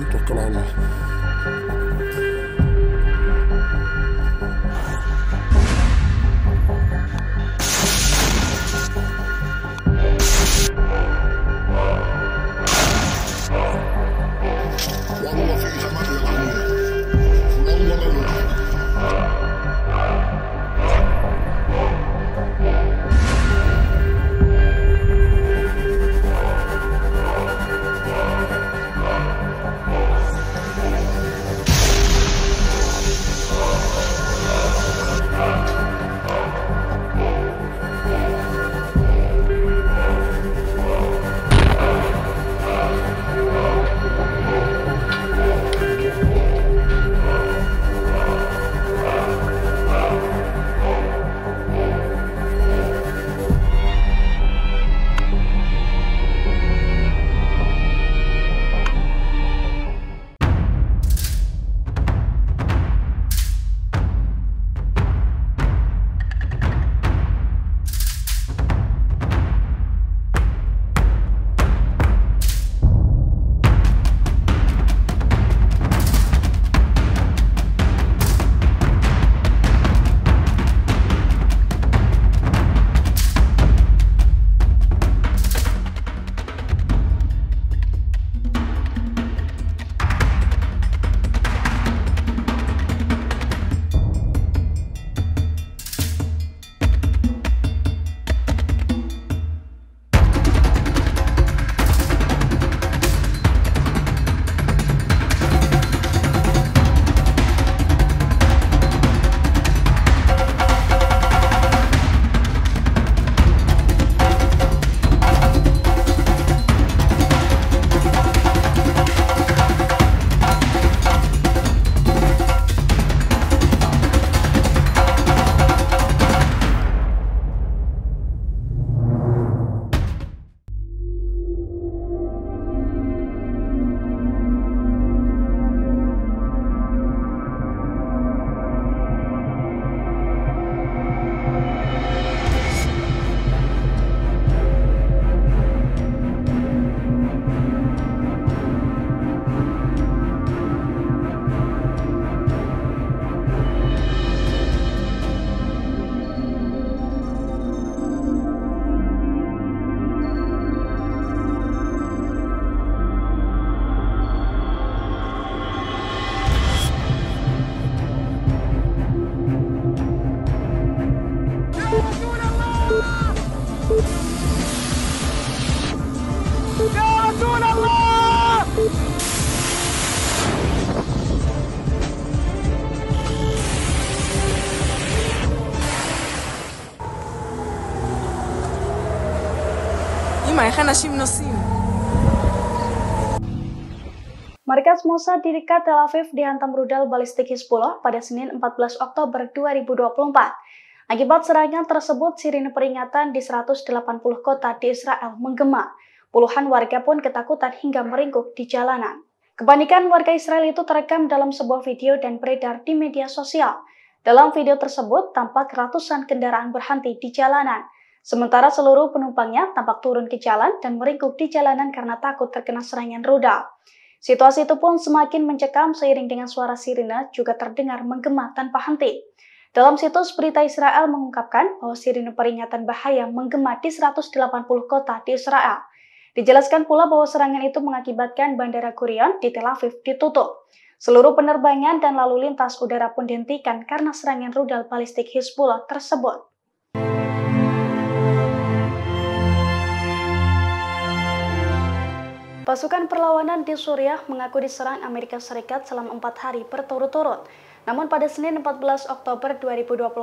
Ahí toca la alma. איך אנשים נוסעים? Markas Mossad di dekat Tel Aviv dihantam rudal balistik Hizbullah pada Senin 14 Oktober 2024. Akibat serangan tersebut, sirine peringatan di 180 kota di Israel menggema. Puluhan warga pun ketakutan hingga meringkuk di jalanan. Kepanikan warga Israel itu terekam dalam sebuah video dan beredar di media sosial. Dalam video tersebut, tampak ratusan kendaraan berhenti di jalanan. Sementara seluruh penumpangnya tampak turun ke jalan dan meringkuk di jalanan karena takut terkena serangan rudal. Situasi itu pun semakin mencekam seiring dengan suara sirine juga terdengar menggema tanpa henti. Dalam situs berita Israel mengungkapkan bahwa sirine peringatan bahaya menggema di 180 kota di Israel. Dijelaskan pula bahwa serangan itu mengakibatkan Bandara Gurion di Tel Aviv ditutup. Seluruh penerbangan dan lalu lintas udara pun dihentikan karena serangan rudal balistik Hizbullah tersebut. Pasukan perlawanan di Suriah mengaku diserang Amerika Serikat selama 4 hari berturut-turut. Namun pada Senin 14 Oktober 2024,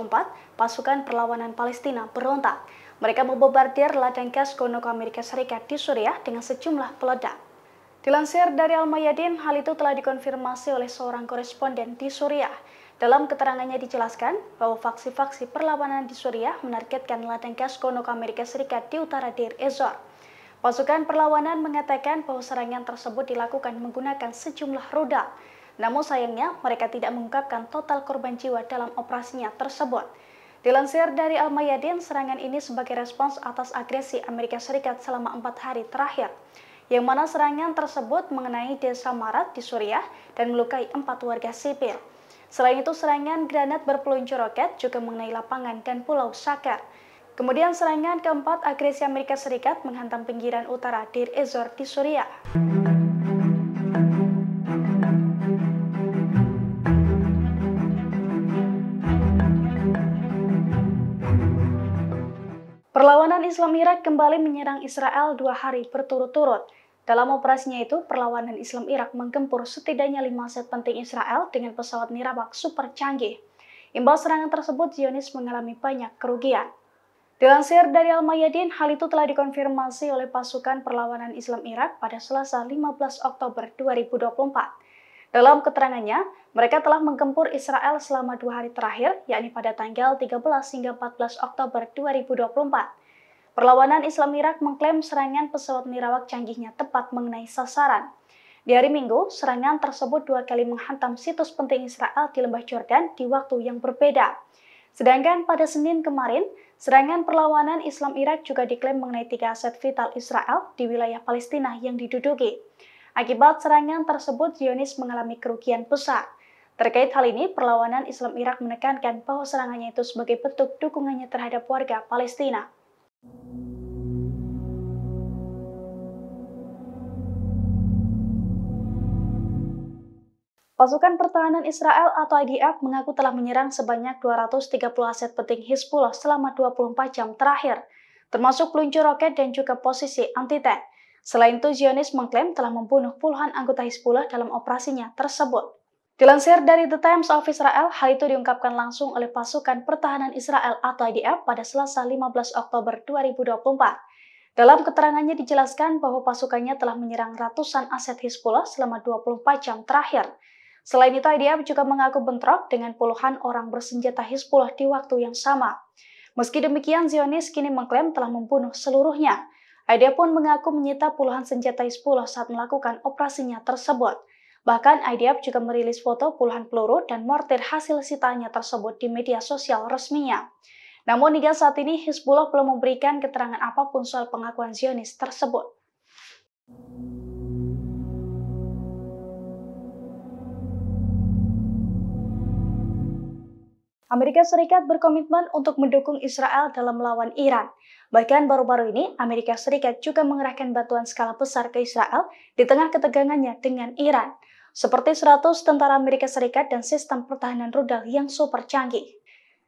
pasukan perlawanan Palestina berontak. Mereka membombardir ladang gas gonok Amerika Serikat di Suriah dengan sejumlah peledak. Dilansir dari Al-Mayadin, hal itu telah dikonfirmasi oleh seorang koresponden di Suriah. Dalam keterangannya dijelaskan bahwa faksi-faksi perlawanan di Suriah menargetkan ladang gas gonok Amerika Serikat di utara Deir ez-Zor. Pasukan perlawanan mengatakan bahwa serangan tersebut dilakukan menggunakan sejumlah rudal. Namun sayangnya mereka tidak mengungkapkan total korban jiwa dalam operasinya tersebut. Dilansir dari Al-Mayadin, serangan ini sebagai respons atas agresi Amerika Serikat selama 4 hari terakhir. yang mana serangan tersebut mengenai desa Marat di Suriah dan melukai 4 warga sipil. Selain itu, serangan granat berpeluncur roket juga mengenai lapangan dan Pulau Sakar. Kemudian serangan keempat, agresi Amerika Serikat menghantam pinggiran utara Deir ez-Zor di Suriah. Perlawanan Islam Irak kembali menyerang Israel 2 hari berturut-turut. Dalam operasinya itu, perlawanan Islam Irak menggempur setidaknya 5 aset penting Israel dengan pesawat nirawak super canggih. Imbas serangan tersebut, Zionis mengalami banyak kerugian. Dilansir dari Al-Mayadin, hal itu telah dikonfirmasi oleh pasukan perlawanan Islam Irak pada Selasa 15 Oktober 2024. Dalam keterangannya, mereka telah menggempur Israel selama 2 hari terakhir, yakni pada tanggal 13 hingga 14 Oktober 2024. Perlawanan Islam Irak mengklaim serangan pesawat nirawak canggihnya tepat mengenai sasaran. Di hari Minggu, serangan tersebut 2 kali menghantam situs penting Israel di Lembah Yordan di waktu yang berbeda. Sedangkan pada Senin kemarin, serangan perlawanan Islam Irak juga diklaim mengenai 3 aset vital Israel di wilayah Palestina yang diduduki. Akibat serangan tersebut, Zionis mengalami kerugian besar. Terkait hal ini, perlawanan Islam Irak menekankan bahwa serangannya itu sebagai bentuk dukungannya terhadap warga Palestina. Pasukan Pertahanan Israel atau IDF mengaku telah menyerang sebanyak 230 aset penting Hizbullah selama 24 jam terakhir, termasuk peluncur roket dan juga posisi anti-tank. Selain itu, Zionis mengklaim telah membunuh puluhan anggota Hizbullah dalam operasinya tersebut. Dilansir dari The Times of Israel, hal itu diungkapkan langsung oleh pasukan Pertahanan Israel atau IDF pada Selasa 15 Oktober 2024. Dalam keterangannya dijelaskan bahwa pasukannya telah menyerang ratusan aset Hizbullah selama 24 jam terakhir. Selain itu, IDF juga mengaku bentrok dengan puluhan orang bersenjata Hizbullah di waktu yang sama. Meski demikian, Zionis kini mengklaim telah membunuh seluruhnya. IDF pun mengaku menyita puluhan senjata Hizbullah saat melakukan operasinya tersebut. Bahkan, IDF juga merilis foto puluhan peluru dan mortir hasil sitaannya tersebut di media sosial resminya. Namun, hingga saat ini, Hizbullah belum memberikan keterangan apapun soal pengakuan Zionis tersebut. Amerika Serikat berkomitmen untuk mendukung Israel dalam melawan Iran. Bahkan baru-baru ini, Amerika Serikat juga mengerahkan bantuan skala besar ke Israel di tengah ketegangannya dengan Iran, seperti 100 tentara Amerika Serikat dan sistem pertahanan rudal yang super canggih.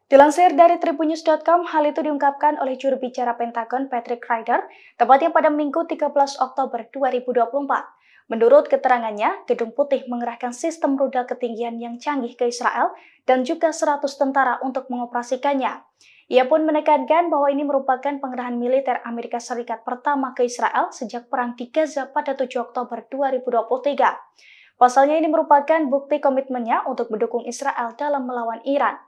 Dilansir dari tribunnews.com, hal itu diungkapkan oleh juru bicara Pentagon Patrick Ryder, tepatnya pada Minggu 13 Oktober 2024. Menurut keterangannya, Gedung Putih mengerahkan sistem rudal ketinggian yang canggih ke Israel dan juga 100 tentara untuk mengoperasikannya. Ia pun menekankan bahwa ini merupakan pengerahan militer Amerika Serikat pertama ke Israel sejak Perang di Gaza pada 7 Oktober 2023. Pasalnya ini merupakan bukti komitmennya untuk mendukung Israel dalam melawan Iran.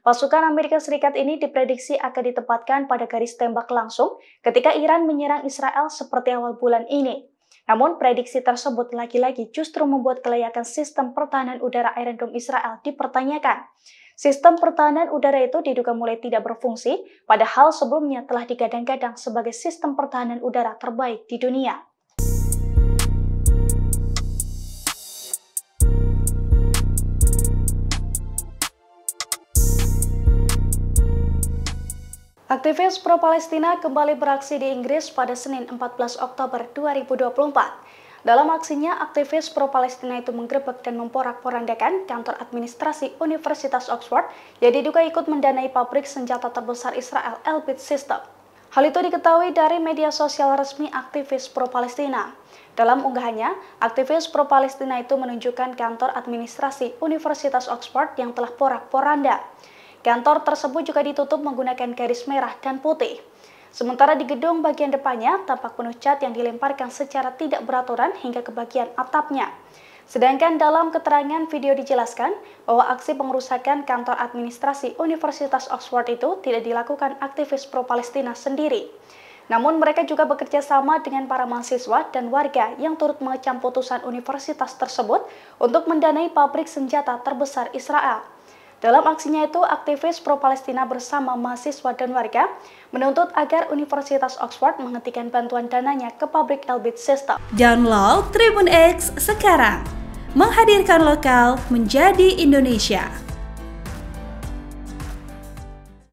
Pasukan Amerika Serikat ini diprediksi akan ditempatkan pada garis tembak langsung ketika Iran menyerang Israel seperti awal bulan ini. Namun, prediksi tersebut lagi-lagi justru membuat kelayakan sistem pertahanan udara Iron Dome Israel dipertanyakan. Sistem pertahanan udara itu diduga mulai tidak berfungsi, padahal sebelumnya telah digadang-gadang sebagai sistem pertahanan udara terbaik di dunia. Aktivis pro-Palestina kembali beraksi di Inggris pada Senin 14 Oktober 2024. Dalam aksinya, aktivis pro-Palestina itu menggerebek dan memporak-porandakan kantor administrasi Universitas Oxford yang diduga ikut mendanai pabrik senjata terbesar Israel, Elbit System. Hal itu diketahui dari media sosial resmi aktivis pro-Palestina. Dalam unggahannya, aktivis pro-Palestina itu menunjukkan kantor administrasi Universitas Oxford yang telah porak-poranda. Kantor tersebut juga ditutup menggunakan garis merah dan putih. Sementara di gedung bagian depannya tampak penuh cat yang dilemparkan secara tidak beraturan hingga ke bagian atapnya. Sedangkan dalam keterangan video dijelaskan bahwa aksi pengerusakan kantor administrasi Universitas Oxford itu tidak dilakukan aktivis pro-Palestina sendiri. Namun mereka juga bekerja sama dengan para mahasiswa dan warga yang turut mengecam putusan universitas tersebut untuk mendanai pabrik senjata terbesar Israel. Dalam aksinya itu, aktivis pro-Palestina bersama mahasiswa dan warga menuntut agar Universitas Oxford menghentikan bantuan dananya ke pabrik Elbit System. Download Tribun X sekarang, menghadirkan lokal menjadi Indonesia.